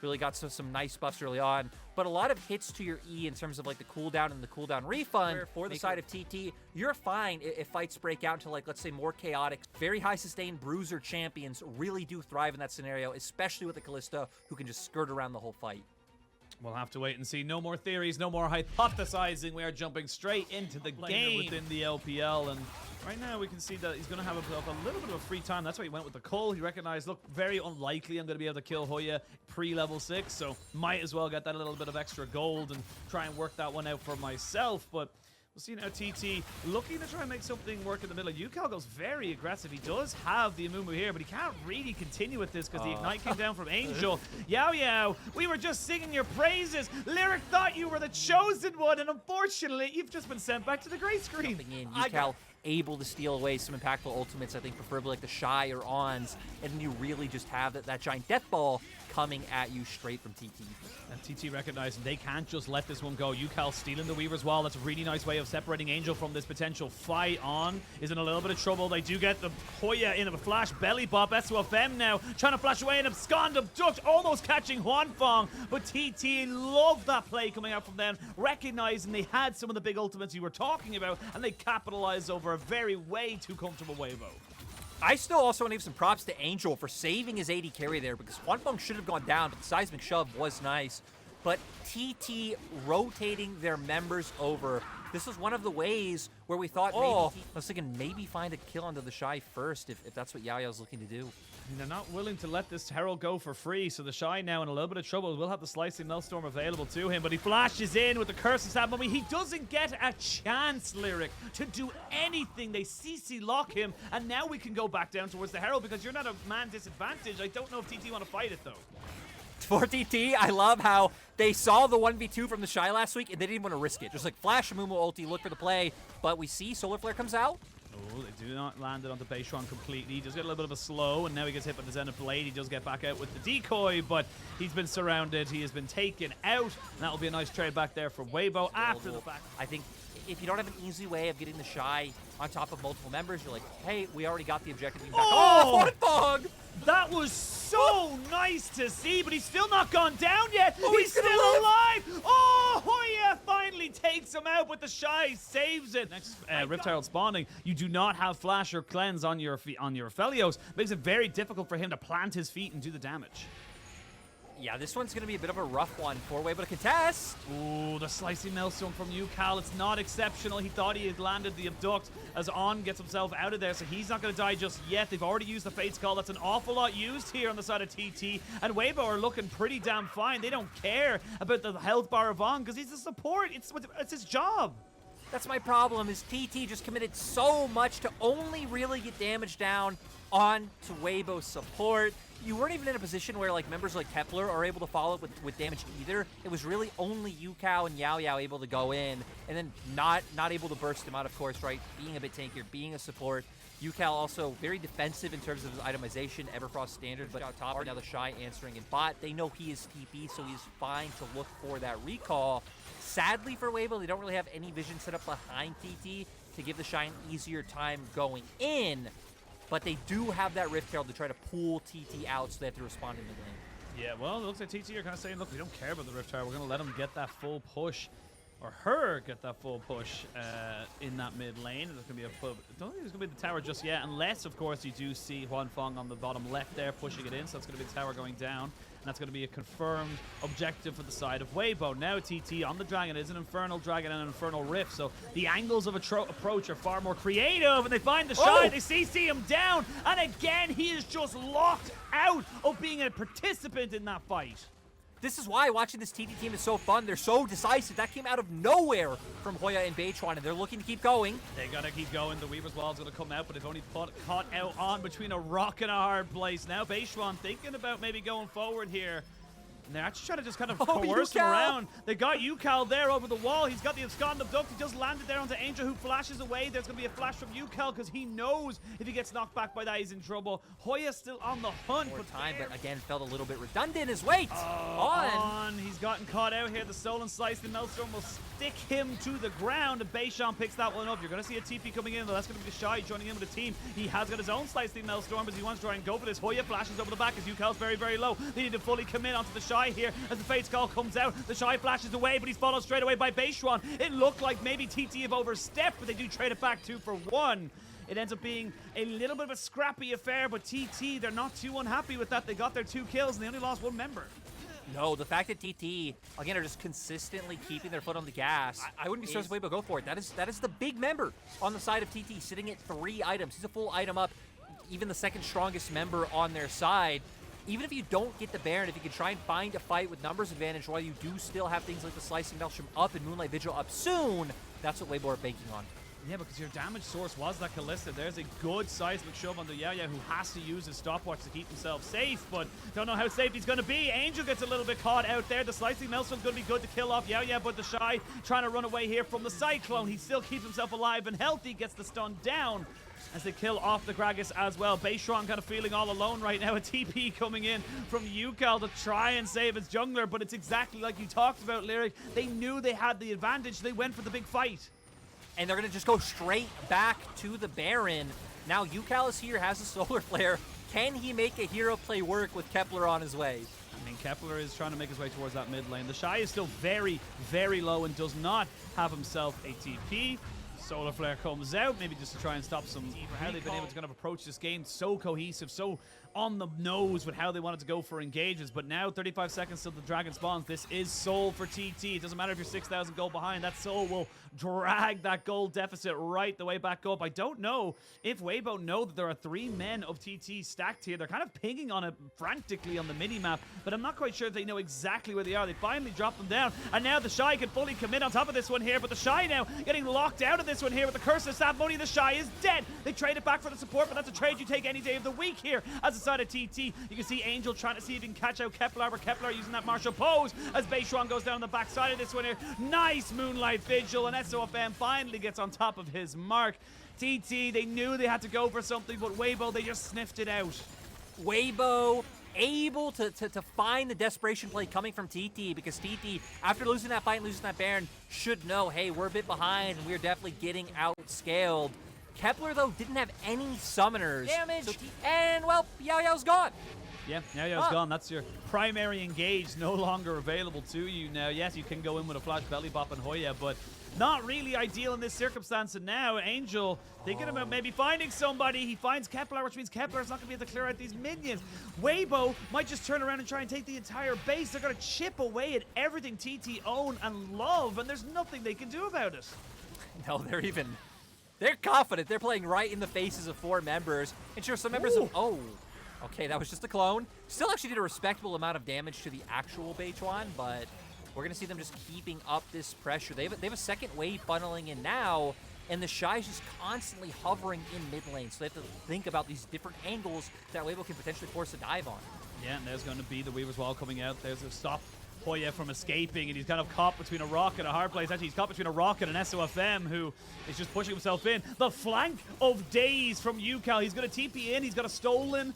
really got some nice buffs early on. But a lot of hits to your E in terms of like the cooldown and the cooldown refund. Where for the side of TT, you're fine if fights break out into like, let's say, more chaotic, very high sustained bruiser champions really do thrive in that scenario, especially with the Kalista, who can just skirt around the whole fight. We'll have to wait and see. No more theories, no more hypothesizing. We are jumping straight into the game within the LPL. And right now we can see that he's going to have a little bit of a free time. That's why he went with the Cull. He recognized, look, very unlikely I'm going to be able to kill Hoya pre-level 6. So might as well get that little bit of extra gold and try and work that one out for myself. But we'll see now TT looking to try and make something work in the middle. UCal goes very aggressive. He does have the Amumu here, but he can't really continue with this because the Ignite came down from Angel. Yao, we were just singing your praises. Lyric thought you were the chosen one, and unfortunately, you've just been sent back to the gray screen. UCal able to steal away some impactful ultimates, I think preferably like the Shy or Ons, and then you really just have that giant death ball coming at you straight from TT. And TT recognizing they can't just let this one go. UCal stealing the Weaver's Wall. That's a really nice way of separating Angel from this potential fight. On is in a little bit of trouble. They do get the Hoya in a flash belly bop. S2FM now trying to flash away and abscond, abduct, almost catching Huanfeng. But TT loved that play coming out from them, recognizing they had some of the big ultimates you were talking about, and they capitalized over a very way too comfortable Weibo. I still also want to give some props to Angel for saving his AD carry there, because Huanfeng should have gone down, but the seismic shove was nice. But TT rotating their members over, this was one of the ways where we thought, I was thinking maybe find a kill onto the Shy first, if that's what Yao's looking to do. And they're not willing to let this Herald go for free, so the Shy now in a little bit of trouble. Will have the Slicing Maelstrom available to him, but he flashes in with the Curse of Stab Mummy. He doesn't get a chance, Lyric, to do anything. They CC lock him, and now we can go back down towards the Herald because you're not a man disadvantage. I don't know if TT want to fight it, though. For TT, I love how they saw the 1v2 from the Shy last week, and they didn't want to risk it. Just like flash Amumu ulti, look for the play, but we see Solar Flare comes out. Oh, they do not land it onto Beishuan completely. He does get a little bit of a slow, and now he gets hit by the Zenith Blade. He does get back out with the decoy, but he's been surrounded. He has been taken out, and that will be a nice trade back there for Weibo after the fact. I think if you don't have an easy way of getting the Shy on top of multiple members, you're like, hey, we already got the objective. Oh, Huanfeng! That was so nice to see, but he's still not gone down yet. Oh, he's still alive. Oh, Hoya finally takes him out, but the Shy saves it. Next Rift Herald spawning. You do not have Flash or Cleanse on your Felios. Makes it very difficult for him to plant his feet and do the damage. Yeah, this one's going to be a bit of a rough one for Weibo to contest. Ooh, the Slicing Maelstrom from UCal. It's not exceptional. He thought he had landed the Abduct as On gets himself out of there, so he's not going to die just yet. They've already used the Fate's Call. That's an awful lot used here on the side of TT. And Weibo are looking pretty damn fine. They don't care about the health bar of On because he's a support. It's his job. That's my problem, is TT just committed so much to only really get damage down on to Weibo's support. You weren't even in a position where like members like Kepler are able to follow up with damage either. It was really only UCal and Yao able to go in, and then not able to burst him out, of course, right? Being a bit tankier, being a support. UCal also very defensive in terms of his itemization, Everfrost standard, but on top, now the Shy answering in bot. They know he is TP, so he's fine to look for that recall. Sadly for Weibo, they don't really have any vision set up behind TT to give the Shy an easier time going in. But they do have that Rift Herald to try to pull TT out, so they have to respond in the lane. Yeah, well, it looks like TT are kind of saying, look, we don't care about the Rift Herald. We're going to let them get that full push, or her get that full push in that mid lane. There's going to be I don't think there's going to be the tower just yet, unless, of course, you do see Huanfeng on the bottom left there pushing it in. So that's going to be the tower going down. And that's going to be a confirmed objective for the side of Weibo. Now TT on the Dragon. It is an Infernal Dragon and an Infernal Rift. So the angles of approach are far more creative. And they find the Shy. They CC him down. And again, he is just locked out of being a participant in that fight. This is why watching this TT team is so fun. They're so decisive. That came out of nowhere from Hoya and Beishuan, and they're looking to keep going. They gotta keep going. The Weaver's Wall is gonna come out, but they've only caught out On between a rock and a hard place. Now Beishuan thinking about maybe going forward here. And they're actually trying to just kind of coerce him around. They got UCal there over the wall. He's got the Abscond Abduct. He just landed there onto Angel, who flashes away. There's going to be a flash from UCal because he knows if he gets knocked back by that, he's in trouble. Hoya's still on the hunt. More time, but again, felt a little bit redundant. His weight on. He's gotten caught out here. The Stolen Slice, the Maelstrom will stick him to the ground, and Beishuan picks that one up. You're going to see a TP coming in, though. That's going to be the Shy joining in with the team. He has got his own Slice, the Maelstrom, as he wants to try and go for this. Hoya flashes over the back as UCal's very, very low. They need to fully commit onto the Shy. Shy here as the Fate's Call comes out. The Shy flashes away, but he's followed straight away by Beishuan. It looked like maybe TT have overstepped, but they do trade it back 2 for 1. It ends up being a little bit of a scrappy affair, but TT, they're not too unhappy with that. They got their 2 kills, and they only lost 1 member. No, the fact that TT, again, are just consistently keeping their foot on the gas, I wouldn't be surprised if Weibo go for it. That is the big member on the side of TT, sitting at 3 items. He's a full item up, even the second strongest member on their side. Even if you don't get the Baron, if you can try and find a fight with numbers advantage while you do still have things like the Slicing Maelstrom up and Moonlight Vigil up soon, that's what Weibo are banking on. Yeah, because your damage source was that Kalista. There's a good seismic shove on the Yaya, who has to use his stopwatch to keep himself safe, but don't know how safe he's going to be. Angel gets a little bit caught out there. The Slicing Maelstrom's going to be good to kill off Yaya, but the Shy trying to run away here from the Cyclone. He still keeps himself alive and healthy, gets the stun down as they kill off the Gragas as well. Beishuan kind of feeling all alone right now. A TP coming in from Yukal to try and save his jungler, but it's exactly like you talked about, Lyric. They knew they had the advantage. They went for the big fight. And they're going to just go straight back to the Baron. Now Yukal is here, has a Solar Flare. Can he make a hero play work with Kepler on his way? I mean, Kepler is trying to make his way towards that mid lane. The Shy is still very, very low and does not have himself a TP. Solar Flare comes out, maybe just to try and stop some how they've been able to kind of approach this game. So cohesive, so on the nose with how they wanted to go for engages. But now 35 seconds till the dragon spawns. This is soul for TT. It doesn't matter if you're 6,000 gold behind. That soul will drag that gold deficit right the way back up. I don't know if Weibo know that there are 3 men of TT stacked here. They're kind of pinging on it frantically on the mini-map, but I'm not quite sure if they know exactly where they are. They finally dropped them down, and now the Shy can fully commit on top of this one here, but the Shy now getting locked out of this one here with the Curse of Sap Money. The Shy is dead. They trade it back for the support, but that's a trade you take any day of the week here as a side of TT. You can see Angel trying to see if he can catch out Kepler, but Kepler using that martial pose as Beishuan goes down the backside of this one here. Nice Moonlight Vigil, and SOFM finally gets on top of his mark. TT, they knew they had to go for something, but Weibo, they just sniffed it out. Weibo able to find the desperation play coming from TT, because TT, after losing that fight and losing that Baron, should know, hey, we're a bit behind and we're definitely getting outscaled. Kepler, though, didn't have any summoners. Damage, and, well, Yao Yao's gone. Yeah, Yao Yao's gone. That's your primary engage, no longer available to you now. Yes, you can go in with a flash belly bop and Hoya, but not really ideal in this circumstance. And now Angel thinking about maybe finding somebody. He finds Kepler, which means Kepler's not going to be able to clear out these minions. Weibo might just turn around and try and take the entire base. They're going to chip away at everything TT own and love, and there's nothing they can do about it. No, they're confident. They're playing right in the faces of 4 members. And sure, some members of... Oh, okay, that was just a clone. Still actually did a respectable amount of damage to the actual Beichuan, but we're going to see them just keeping up this pressure. They have a second wave funneling in now, and the Shy's just constantly hovering in mid lane. So they have to think about these different angles that Weibo can potentially force a dive on. Yeah, and there's going to be the Weaver's Wall coming out. There's a stop Hoya from escaping, and he's kind of caught between a rock and a hard place. Actually, he's caught between a rock and an SOFM, who is just pushing himself in. The flank of Daze from Yukal. He's going to TP in. He's got a stolen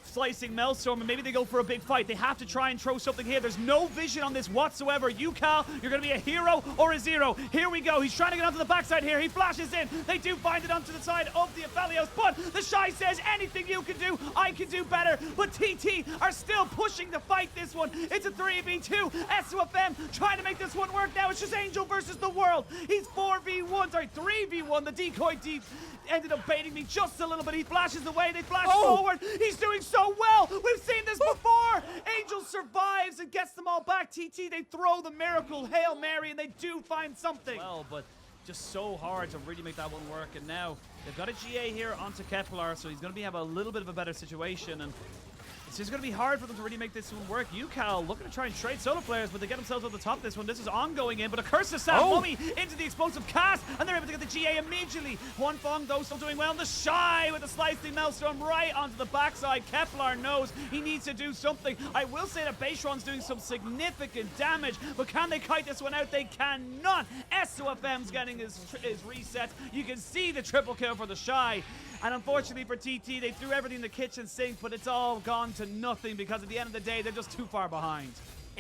Slicing Maelstrom, and maybe they go for a big fight. They have to try and throw something here. There's no vision on this whatsoever. Yukal, you're going to be a hero or a zero. Here we go. He's trying to get onto the backside here. He flashes in. They do find it onto the side of the Aphelios, but the Shy says, anything you can do, I can do better. But TT are still pushing to fight this one. It's a 3v2. SOFM trying to make this one work now. It's just Angel versus the world. He's 3v1. The decoy deep ended up baiting me just a little bit. He flashes away. They flash forward. He's doing so well. We've seen this before. Angel survives and gets them all back. TT, they throw the miracle Hail Mary, and they do find something. Well, but just so hard to really make that one work. And now they've got a GA here onto Kepler, so he's going to have a little bit of a better situation. And it's just going to be hard for them to really make this one work. Yukal looking to try and trade solo players, but they get themselves on the top of this one. This is ongoing in, but a Curse of Sap Mummy into the explosive cast, and they're able to get the GA immediately. One Fong, though, still doing well. And the Shy with the Slicing Maelstrom right onto the backside. Kepler knows he needs to do something. I will say that Beishuan's doing some significant damage, but can they kite this one out? They cannot. SOFM's getting his reset. You can see the triple kill for the Shy. And unfortunately for TT, they threw everything in the kitchen sink, but it's all gone to nothing because at the end of the day, they're just too far behind.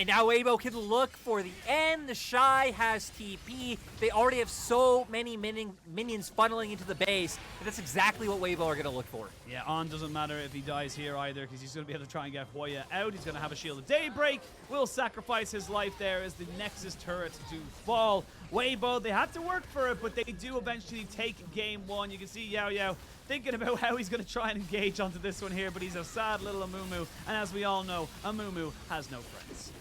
And now Weibo can look for the end. The Shy has TP. They already have so many minions funneling into the base. And that's exactly what Weibo are going to look for. Yeah, On doesn't matter if he dies here either, because he's going to be able to try and get Hoya out. He's going to have a Shield of Daybreak. Will sacrifice his life there as the Nexus turrets do fall. Weibo, they had to work for it, but they do eventually take game one. You can see Yao Yao thinking about how he's going to try and engage onto this one here, but he's a sad little Amumu. And as we all know, Amumu has no friends.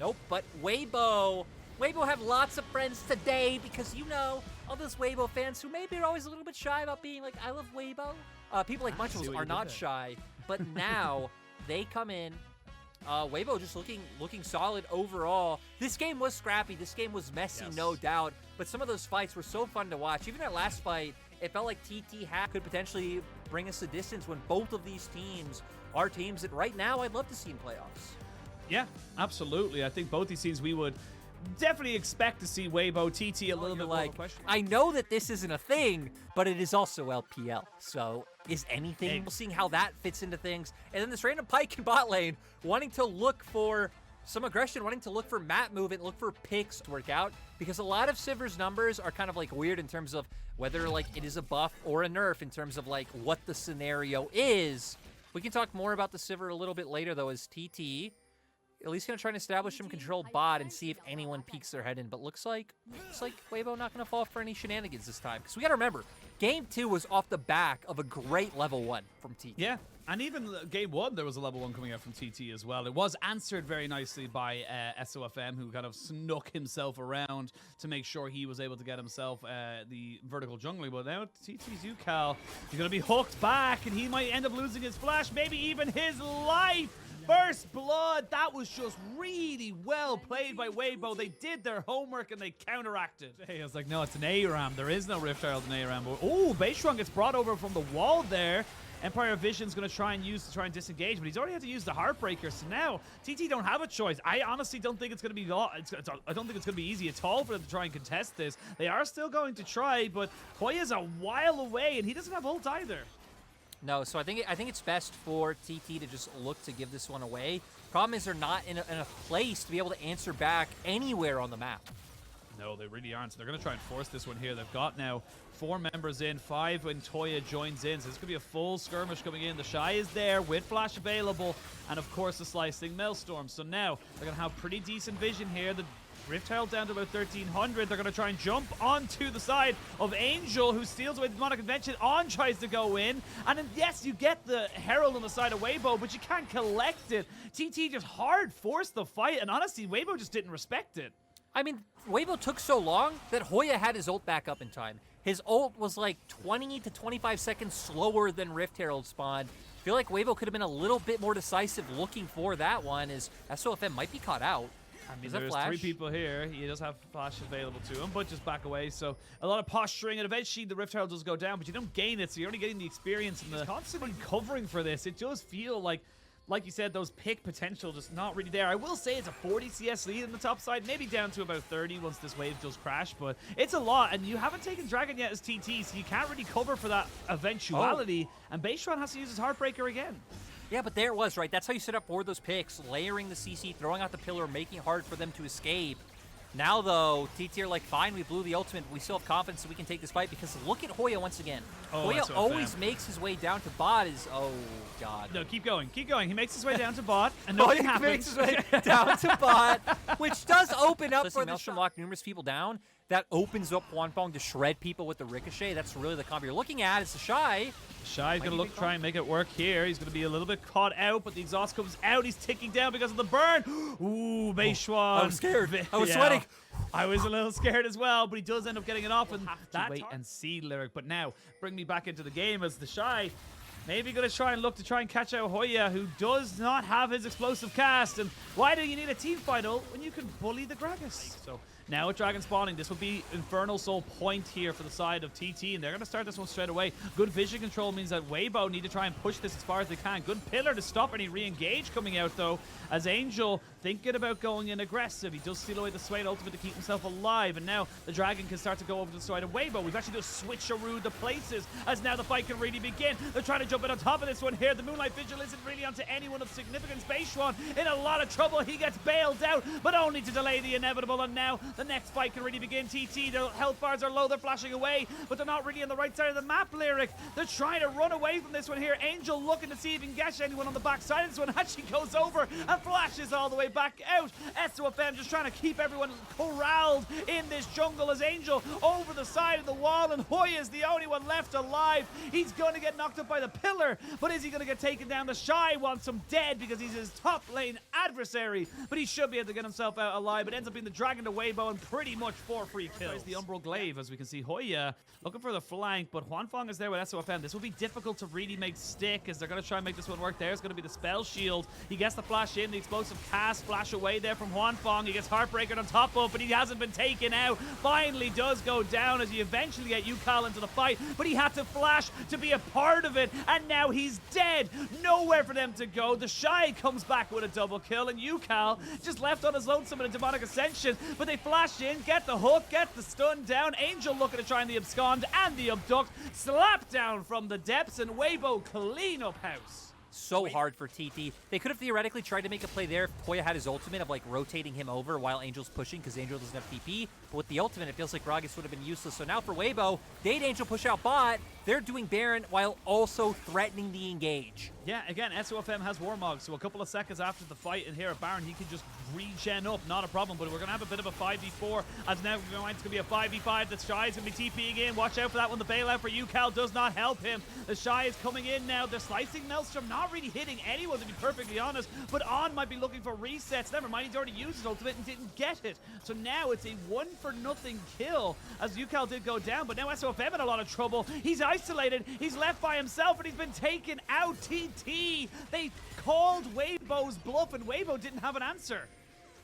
Nope, but Weibo have lots of friends today because, you know, all those Weibo fans who maybe are always a little bit shy about being like, I love Weibo. People like Munchals are not shy, but now they come in. Weibo just looking solid overall. This game was scrappy. This game was messy, no doubt. But some of those fights were so fun to watch. Even that last fight, it felt like TT could potentially bring us the distance when both of these teams are teams that right now I'd love to see in playoffs. Yeah, absolutely. I think both these teams we would definitely expect to see Weibo, TT a little bit more of a question. I know that this isn't a thing, but it is also LPL. So is anything? We're seeing how that fits into things. And then this random Pyke in bot lane wanting to look for some aggression, wanting to look for map movement, look for picks to work out. Because a lot of Sivir's numbers are kind of like weird in terms of whether like it is a buff or a nerf in terms of like what the scenario is. We can talk more about the Sivir a little bit later though as TT. At least going to try and establish some control bot and see if anyone peeks their head in. But looks like Weibo not going to fall for any shenanigans this time. Because we got to remember, Game 2 was off the back of a great level 1 from TT. Yeah, and even Game 1, there was a level 1 coming out from TT as well. It was answered very nicely by SOFM, who kind of snuck himself around to make sure he was able to get himself the vertical jungling. But now TT's UCal, he's going to be hooked back, and he might end up losing his flash, maybe even his life. First blood, that was just really well played by Weibo. They did their homework and they counteracted. Hey, I was like, no, it's an ARAM. There is no Rift Herald in ARAM. Oh, Baserun gets brought over from the wall there. Empire Vision's going to try and disengage, but he's already had to use the Heartbreaker. So now TT don't have a choice. I honestly don't think it's going to be. I don't think it's going to be easy at all for them to try and contest this. They are still going to try, but Hoya's a while away, and he doesn't have ult either. No, so I think it's best for TT to just look to give this one away. Problem is they're not in a place to be able to answer back anywhere on the map. No, they really aren't. So they're going to try and force this one here. They've got now 4 members in, 5 when Toya joins in. So this could be a full skirmish coming in. The Shy is there with flash available, and of course the slicing Maelstrom. So now they're going to have pretty decent vision here. The Rift Herald down to about 1,300. They're going to try and jump onto the side of Angel, who steals away the Demonic Convention. On tries to go in. And then, yes, you get the Herald on the side of Weibo, but you can't collect it. TT just hard forced the fight, and honestly, Weibo just didn't respect it. I mean, Weibo took so long that Hoya had his ult back up in time. His ult was like 20 to 25 seconds slower than Rift Herald spawned. I feel like Weibo could have been a little bit more decisive looking for that one, as SOFM might be caught out. I mean, there's 3 people here. He does have flash available to him, but just back away. So a lot of posturing, and eventually the Rift Herald does go down, but you don't gain it, so you're only getting the experience. And the constantly covering for this, it does feel like you said, those pick potential just not really there. I will say it's a 40 CS lead in the top side, maybe down to about 30 once this wave does crash, but it's a lot, and you haven't taken Dragon yet as TT, so you can't really cover for that eventuality, and Baserun has to use his Heartbreaker again. Yeah, but there it was, right? That's how you set up for those picks, layering the CC, throwing out the pillar, making it hard for them to escape. Now, though, TT are like, fine, we blew the ultimate, but we still have confidence that we can take this fight, because look at Hoya once again. Hoya always makes his way down to bot. Oh, God. No, keep going, keep going. He makes his way down to bot, and nothing happens. Makes his way down to bot, which does open up for the Maelstrom lock numerous people down. That opens up Wanpong to shred people with the Ricochet. That's really the combo you're looking at. It's the Shy. Shy's going to look to try and make it work here. He's going to be a little bit caught out, but the exhaust comes out. He's ticking down because of the burn. Ooh, Baserun. I was scared. I was sweating. I was a little scared as well, but he does end up getting it off. And that wait and see lyric. But now, bring me back into the game as the Shy maybe going to try and catch out Hoya, who does not have his explosive cast. And why do you need a team final when you can bully the Gragas? So Now with Dragon spawning, this will be Infernal Soul point here for the side of TT, and they're going to start this one straight away. Good vision control means that Weibo need to try and push this as far as they can. Good pillar to stop any re-engage coming out, though, as Angel thinking about going in aggressive. He does steal away the Swayed ultimate to keep himself alive, and now the Dragon can start to go over to the side of Weibo. We've actually just switcherooed the places, as now the fight can really begin. They're trying to jump in on top of this one here. The Moonlight Vigil isn't really onto anyone of significance. Beishuan in a lot of trouble. He gets bailed out, but only to delay the inevitable, and now the next fight can really begin. TT, their health bars are low. They're flashing away, but they're not really on the right side of the map, Lyric. They're trying to run away from this one here. Angel looking to see if he can catch anyone on the back side of this one. Actually goes over and flashes all the way back out. SOFM just trying to keep everyone corralled in this jungle as Angel over the side of the wall, and Hoya is the only one left alive. He's going to get knocked up by the pillar, but is he going to get taken down? The Shy wants him dead because he's his top lane adversary, but he should be able to get himself out alive. It ends up being the Dragon to Weibo and pretty much 4 free kills. There's the Umbral Glaive, as we can see Hoya looking for the flank, but Huanfeng is there with SOFM. This will be difficult to really make stick, as they're going to try and make this one work. There's going to be the spell shield. He gets the flash in, the explosive cast, flash away there from Huanfeng. He gets Heartbreaker on top of, but he hasn't been taken out. Finally does go down as you eventually get Yukal into the fight, but he had to flash to be a part of it, and now he's dead. Nowhere for them to go. The Shy comes back with a double kill, and Yukal just left on his lonesome in a Demonic Ascension, but they flash in, get the hook, get the stun down. Angel looking to try and the abscond and the abduct. Slap down from the depths, and Weibo clean up house. So hard for TT. They could have theoretically tried to make a play there if Hoya had his ultimate of like rotating him over while Angel's pushing, because Angel doesn't have TP. But with the ultimate, it feels like Gragas would have been useless. So now for Weibo, they'd Angel push out bot. They're doing Baron while also threatening the engage. Yeah, again, SOFM has Warmog, so a couple of seconds after the fight in here at Baron, he can just regen up, not a problem. But we're going to have a bit of a 5v4, as now it's going to be a 5v5. The Shy is going to be TPing in. Watch out for that one. The bailout for Yukal does not help him. The Shy is coming in now. They're slicing Maelstrom, not really hitting anyone, to be perfectly honest. But On might be looking for resets. Never mind, he's already used his ultimate and didn't get it. So now it's a 1-for-0 kill, as Yukal did go down. But now SOFM in a lot of trouble. He's isolated. He's left by himself, and he's been taken out. TT, they called Weibo's bluff, and Weibo didn't have an answer.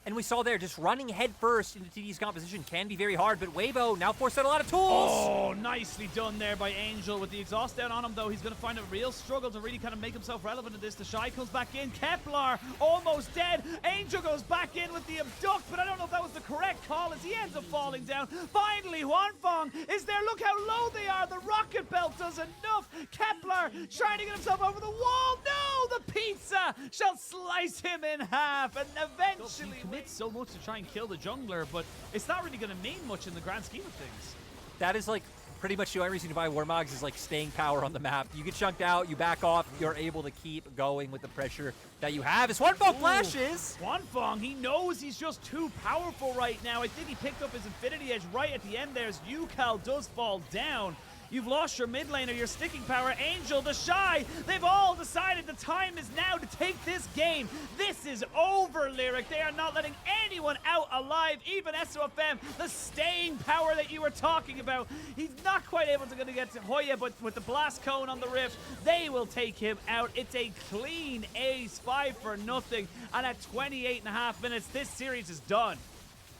And we saw there, just running headfirst into TT's composition can be very hard, but Weibo now forced out a lot of tools. Oh, nicely done there by Angel. With the exhaust down on him, though, he's going to find a real struggle to really kind of make himself relevant in this. The Shy comes back in. Kepler almost dead. Angel goes back in with the abduct, but I don't know if that was the correct call, as he ends up falling down. Finally, Huanfeng is there. Look how low they are. The rocket belt does enough. Kepler trying to get himself over the wall. No, the pizza shall slice him in half, and eventually so much to try and kill the jungler, but it's not really going to mean much in the grand scheme of things. That is like pretty much the only reason to buy Warmogs is like staying power on the map. You get chunked out, you back off, you're able to keep going with the pressure that you have. As Huanfeng flashes! Huanfeng, he knows he's just too powerful right now. I think he picked up his Infinity Edge right at the end there as Yukal does fall down. You've lost your mid laner, your sticking power. Angel, the Shy, they've all decided the time is now to take this game. This is over, Lyric. They are not letting anyone out alive, even SOFM, the staying power that you were talking about. He's not quite able to get to Hoya, but with the blast cone on the rift, they will take him out. It's a clean ace, 5-for-0, and at 28.5 minutes, this series is done.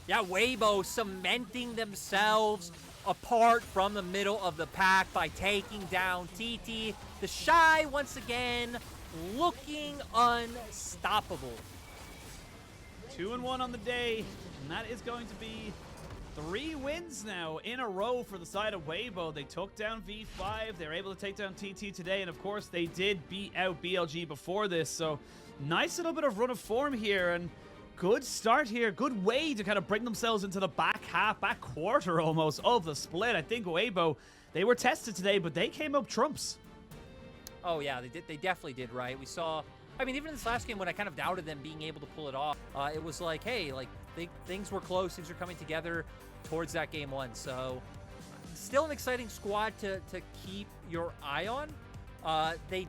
Yeah, Weibo cementing themselves apart from the middle of the pack by taking down TT. The Shy, once again, looking unstoppable. 2-1 on the day, and that is going to be 3 wins now in a row for the side of Weibo. They took down V5. They were able to take down TT today, and of course, they did beat out BLG before this. So, nice little bit of run of form here, and good start here. Good way to kind of bring themselves into the back half, back quarter almost of the split. I think Weibo, they were tested today, but they came up trumps. Oh yeah, they did. They definitely did, right? We saw, I mean, even in this last game when I kind of doubted them being able to pull it off, it was like, hey, like things were close. Things were coming together towards that game 1. So still an exciting squad to keep your eye on. They